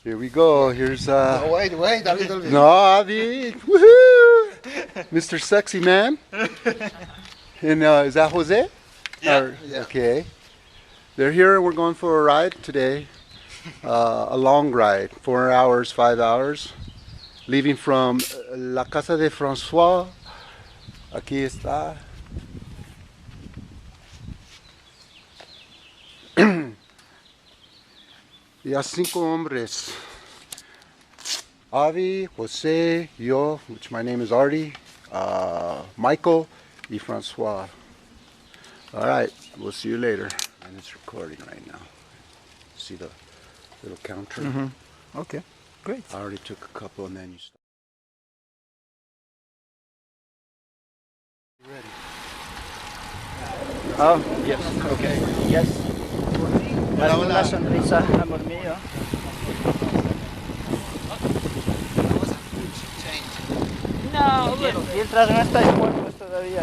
Here we go. Here's No, wait, a little bit. no, Avi. Woohoo! Mr. Sexy Man. And is that Jose? Yeah. Yeah. Okay. They're here. We're going for a ride today. A long ride, 4 hours, 5 hours. Leaving from La Casa de François. Aquí está. Y a 5 hombres. Avi, Jose, yo, which my name is Artie, Michael, y Francois. All right, we'll see you later. And it's recording right now. See the little counter? Mm-hmm. Okay, great. I already took a couple and then you stop. You ready? Oh, yes, okay, yes. Dale una sonrisa, amor mío. No, mientras no estáis muertos todavía.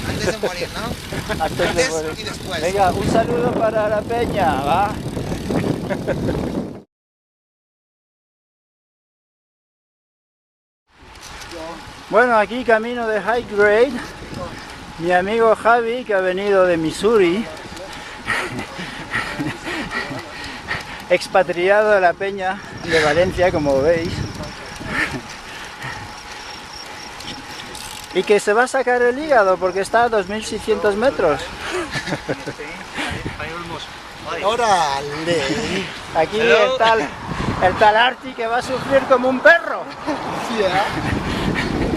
Antes de morir, ¿no? Antes de morir. Y después. Venga, un saludo para la peña, ¿va? Bueno, aquí camino de High Grade. Mi amigo Javi, que ha venido de Missouri, expatriado de la peña de Valencia, como veis, y que se va a sacar el hígado porque está a 2600 metros. ¡Órale! Aquí el tal Arti, que va a sufrir como un perro.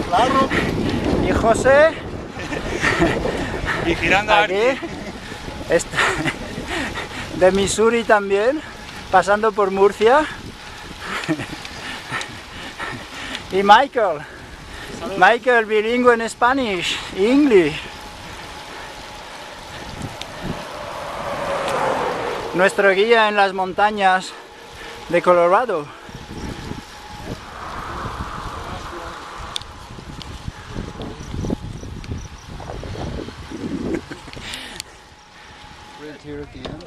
Claro. Y José, Y girando a aquí, está, de Missouri también, pasando por Murcia. Y Michael, bilingüe en Spanish, English. Nuestro guía en las montañas de Colorado. Right here at the end.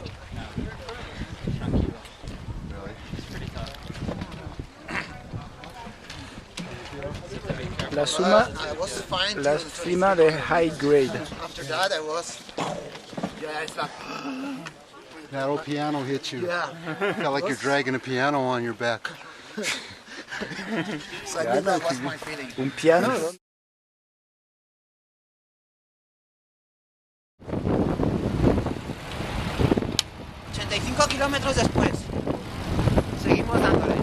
La suma, I was fine la till cima de High Grade. after that I was. Yeah, it's like. That old piano hit you. Yeah. Felt like you're dragging a piano on your back. So I think that was my feeling. Un piano. 85 kilómetros después. Seguimos dándole.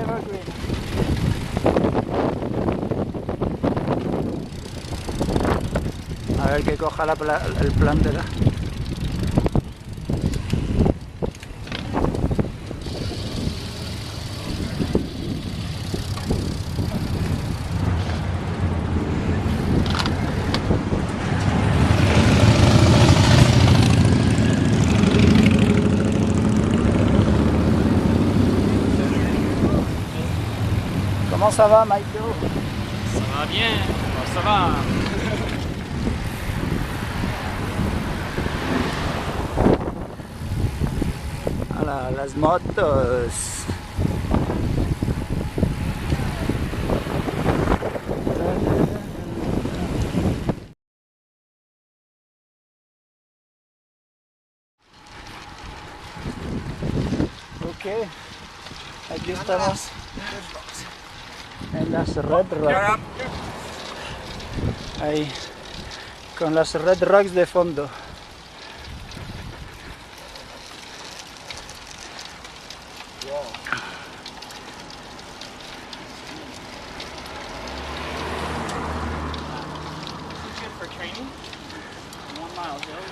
Evergreen. A ver que coja el plan de la... Comment ça va, Michael? Ça va bien, ça va. Voilà, las motos. Ok, aquí estamos en las Red Rocks. Ahí, con las Red Rocks de fondo. Good for training. 1 mile hill.